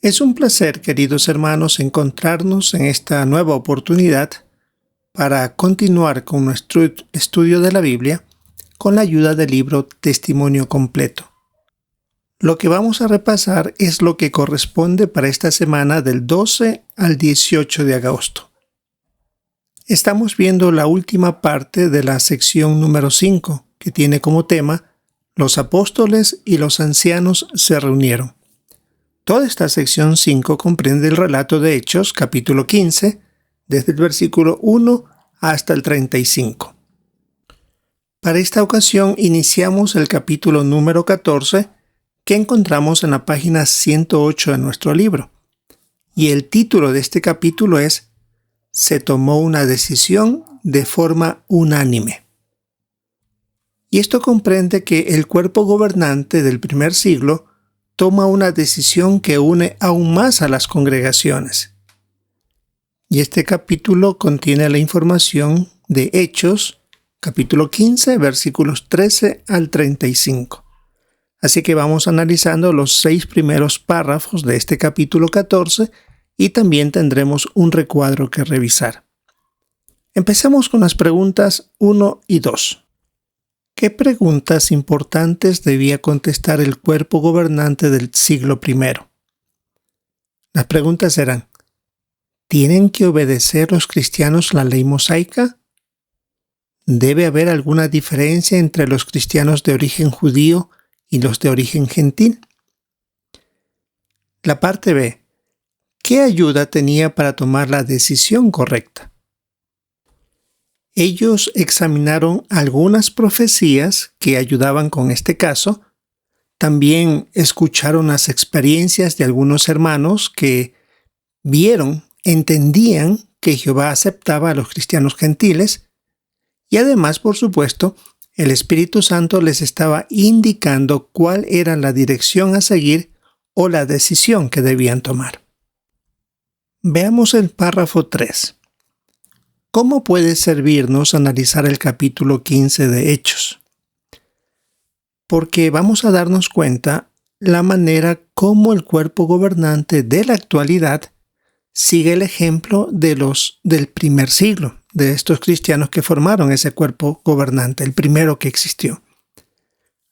Es un placer, queridos hermanos, encontrarnos en esta nueva oportunidad para continuar con nuestro estudio de la Biblia con la ayuda del libro Testimonio Completo. Lo que vamos a repasar es lo que corresponde para esta semana del 12 al 18 de agosto. Estamos viendo la última parte de la sección número 5, que tiene como tema Los apóstoles y los ancianos se reunieron. Toda esta sección 5 comprende el relato de Hechos, capítulo 15, desde el versículo 1 hasta el 35. Para esta ocasión iniciamos el capítulo número 14, que encontramos en la página 108 de nuestro libro. Y el título de este capítulo es Se tomó una decisión de forma unánime. Y esto comprende que el cuerpo gobernante del primer siglo toma una decisión que une aún más a las congregaciones. Y este capítulo contiene la información de Hechos, capítulo 15, versículos 13 al 35. Así que vamos analizando los 6 primeros párrafos de este capítulo 14 y también tendremos un recuadro que revisar. Empecemos con las preguntas 1 y 2. ¿Qué preguntas importantes debía contestar el cuerpo gobernante del siglo I? Las preguntas eran: ¿tienen que obedecer los cristianos la ley mosaica? ¿Debe haber alguna diferencia entre los cristianos de origen judío y los de origen gentil? La parte B: ¿qué ayuda tenía para tomar la decisión correcta? Ellos examinaron algunas profecías que ayudaban con este caso. También escucharon las experiencias de algunos hermanos que entendían que Jehová aceptaba a los cristianos gentiles. Y además, por supuesto, el Espíritu Santo les estaba indicando cuál era la dirección a seguir o la decisión que debían tomar. Veamos el párrafo 3. ¿Cómo puede servirnos analizar el capítulo 15 de Hechos? Porque vamos a darnos cuenta la manera como el cuerpo gobernante de la actualidad sigue el ejemplo del primer siglo, de estos cristianos que formaron ese cuerpo gobernante, el primero que existió.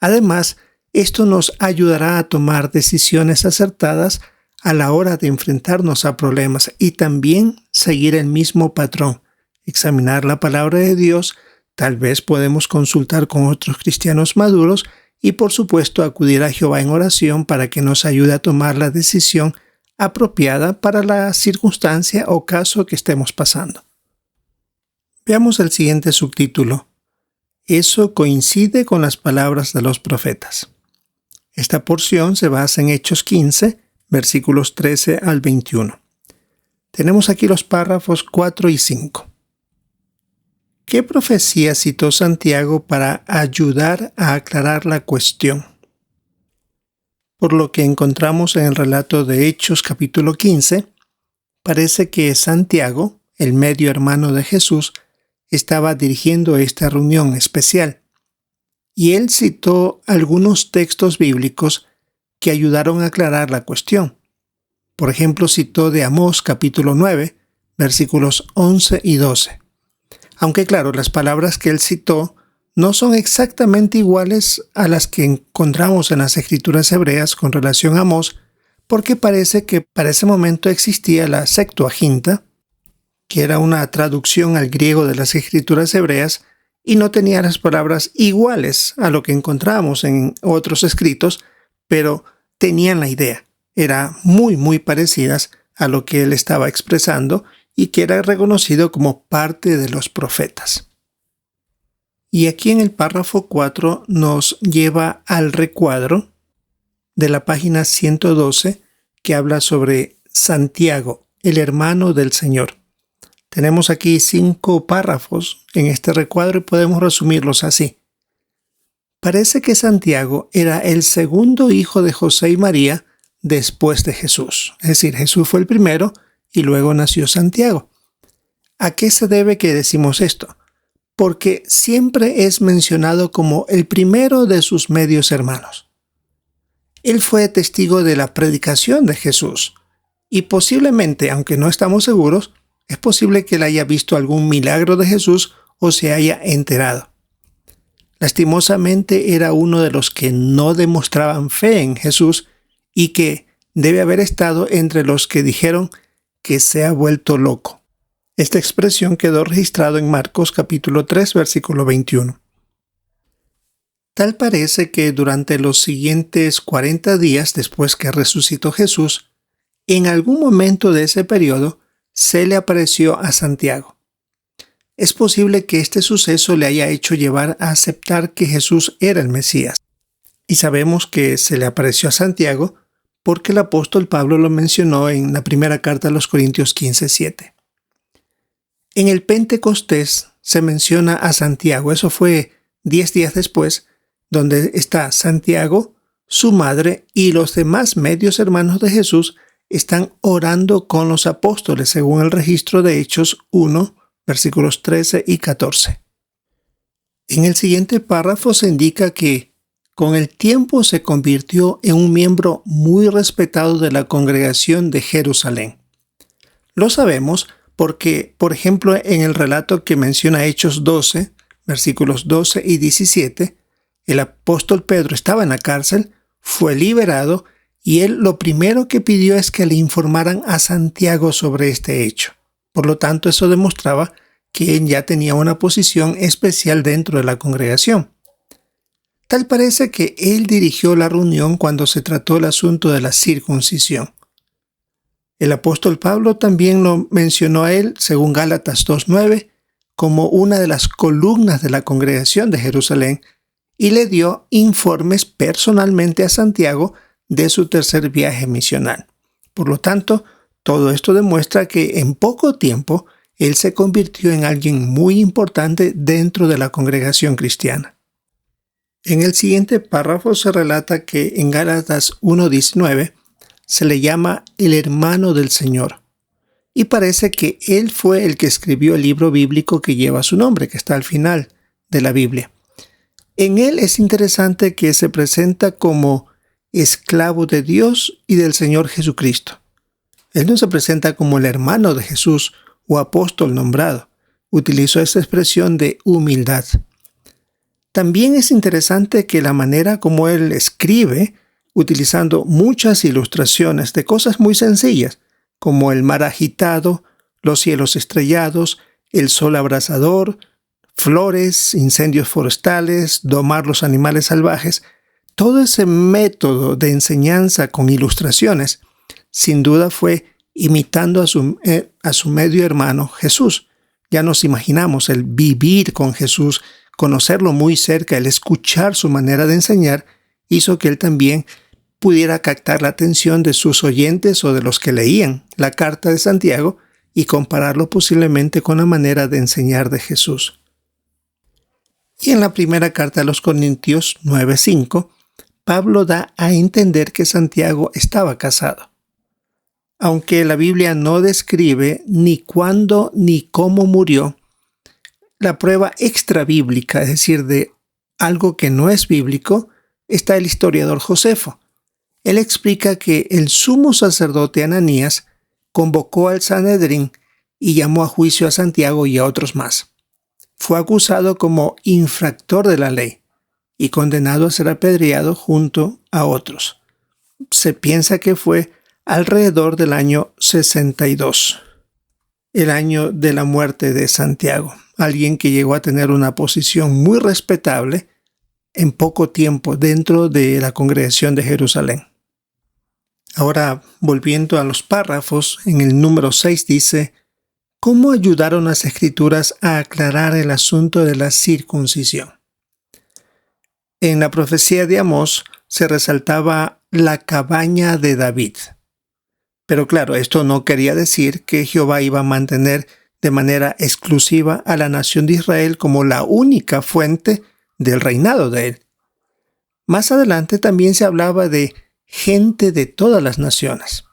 Además, esto nos ayudará a tomar decisiones acertadas a la hora de enfrentarnos a problemas y también seguir el mismo patrón. Examinar la palabra de Dios, tal vez podemos consultar con otros cristianos maduros y por supuesto acudir a Jehová en oración para que nos ayude a tomar la decisión apropiada para la circunstancia o caso que estemos pasando. Veamos el siguiente subtítulo. Eso coincide con las palabras de los profetas. Esta porción se basa en Hechos 15, versículos 13 al 21. Tenemos aquí los párrafos 4 y 5. ¿Qué profecía citó Santiago para ayudar a aclarar la cuestión? Por lo que encontramos en el relato de Hechos capítulo 15, parece que Santiago, el medio hermano de Jesús, estaba dirigiendo esta reunión especial. Y él citó algunos textos bíblicos que ayudaron a aclarar la cuestión. Por ejemplo, citó de Amós capítulo 9, versículos 11 y 12. Aunque claro, las palabras que él citó no son exactamente iguales a las que encontramos en las escrituras hebreas con relación a Amós, porque parece que para ese momento existía la Septuaginta, que era una traducción al griego de las escrituras hebreas, y no tenía las palabras iguales a lo que encontramos en otros escritos, pero tenían la idea. Eran muy parecidas a lo que él estaba expresando y que era reconocido como parte de los profetas. Y aquí en el párrafo 4 nos lleva al recuadro de la página 112 que habla sobre Santiago, el hermano del Señor. Tenemos aquí 5 párrafos en este recuadro y podemos resumirlos así. Parece que Santiago era el segundo hijo de José y María después de Jesús. Es decir, Jesús fue el primero y luego nació Santiago. ¿A qué se debe que decimos esto? Porque siempre es mencionado como el primero de sus medios hermanos. Él fue testigo de la predicación de Jesús y posiblemente, aunque no estamos seguros, es posible que él haya visto algún milagro de Jesús o se haya enterado. Lastimosamente era uno de los que no demostraban fe en Jesús y que debe haber estado entre los que dijeron que se ha vuelto loco. Esta expresión quedó registrada en Marcos capítulo 3, versículo 21. Tal parece que durante los siguientes 40 días después que resucitó Jesús, en algún momento de ese periodo, se le apareció a Santiago. Es posible que este suceso le haya hecho llevar a aceptar que Jesús era el Mesías. Y sabemos que se le apareció a Santiago porque el apóstol Pablo lo mencionó en la primera carta a los Corintios 15:7. En el Pentecostés se menciona a Santiago, eso fue 10 días después, donde está Santiago, su madre y los demás medios hermanos de Jesús están orando con los apóstoles, según el registro de Hechos 1, versículos 13 y 14. En el siguiente párrafo se indica que con el tiempo se convirtió en un miembro muy respetado de la congregación de Jerusalén. Lo sabemos porque, por ejemplo, en el relato que menciona Hechos 12, versículos 12 y 17, el apóstol Pedro estaba en la cárcel, fue liberado y él lo primero que pidió es que le informaran a Santiago sobre este hecho. Por lo tanto, eso demostraba que él ya tenía una posición especial dentro de la congregación. Tal parece que él dirigió la reunión cuando se trató el asunto de la circuncisión. El apóstol Pablo también lo mencionó a él, según Gálatas 2:9, como una de las columnas de la congregación de Jerusalén y le dio informes personalmente a Santiago de su tercer viaje misional. Por lo tanto, todo esto demuestra que en poco tiempo él se convirtió en alguien muy importante dentro de la congregación cristiana. En el siguiente párrafo se relata que en Gálatas 1:19 se le llama el hermano del Señor. Y parece que él fue el que escribió el libro bíblico que lleva su nombre, que está al final de la Biblia. En él es interesante que se presenta como esclavo de Dios y del Señor Jesucristo. Él no se presenta como el hermano de Jesús o apóstol nombrado. Utilizó esta expresión de humildad. También es interesante que la manera como él escribe, utilizando muchas ilustraciones de cosas muy sencillas, como el mar agitado, los cielos estrellados, el sol abrasador, flores, incendios forestales, domar los animales salvajes. Todo ese método de enseñanza con ilustraciones, sin duda fue imitando a su medio hermano Jesús. Ya nos imaginamos el vivir con Jesús, conocerlo muy cerca, el escuchar su manera de enseñar, hizo que él también pudiera captar la atención de sus oyentes o de los que leían la carta de Santiago y compararlo posiblemente con la manera de enseñar de Jesús. Y en la primera carta a los Corintios 9:5, Pablo da a entender que Santiago estaba casado. Aunque la Biblia no describe ni cuándo ni cómo murió, la prueba extrabíblica, es decir, de algo que no es bíblico, está el historiador Josefo. Él explica que el sumo sacerdote Ananías convocó al Sanedrín y llamó a juicio a Santiago y a otros más. Fue acusado como infractor de la ley y condenado a ser apedreado junto a otros. Se piensa que fue alrededor del año 62, el año de la muerte de Santiago, alguien que llegó a tener una posición muy respetable en poco tiempo dentro de la congregación de Jerusalén. Ahora, volviendo a los párrafos, en el número 6 dice: ¿cómo ayudaron las Escrituras a aclarar el asunto de la circuncisión? En la profecía de Amós se resaltaba la cabaña de David. Pero claro, esto no quería decir que Jehová iba a mantener de manera exclusiva a la nación de Israel como la única fuente del reinado de él. Más adelante también se hablaba de gente de todas las naciones.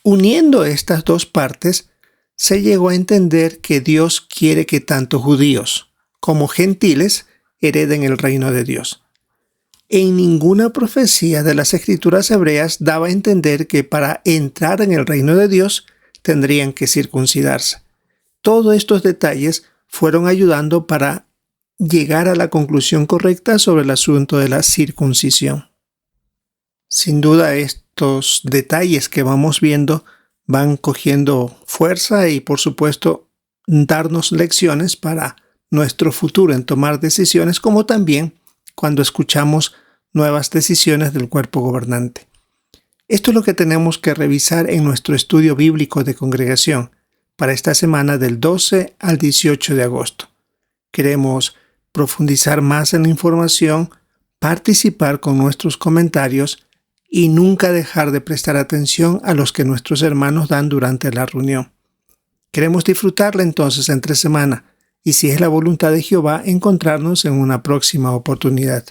Uniendo estas dos partes, se llegó a entender que Dios quiere que tanto judíos como gentiles hereden el reino de Dios. En ninguna profecía de las Escrituras hebreas daba a entender que para entrar en el reino de Dios tendrían que circuncidarse. Todos estos detalles fueron ayudando para llegar a la conclusión correcta sobre el asunto de la circuncisión. Sin duda, estos detalles que vamos viendo van cogiendo fuerza y, por supuesto, darnos lecciones para nuestro futuro en tomar decisiones, como también cuando escuchamos nuevas decisiones del cuerpo gobernante. Esto es lo que tenemos que revisar en nuestro estudio bíblico de congregación para esta semana del 12 al 18 de agosto. Queremos profundizar más en la información, participar con nuestros comentarios y nunca dejar de prestar atención a los que nuestros hermanos dan durante la reunión. Queremos disfrutarla entonces entre semana y, si es la voluntad de Jehová, encontrarnos en una próxima oportunidad.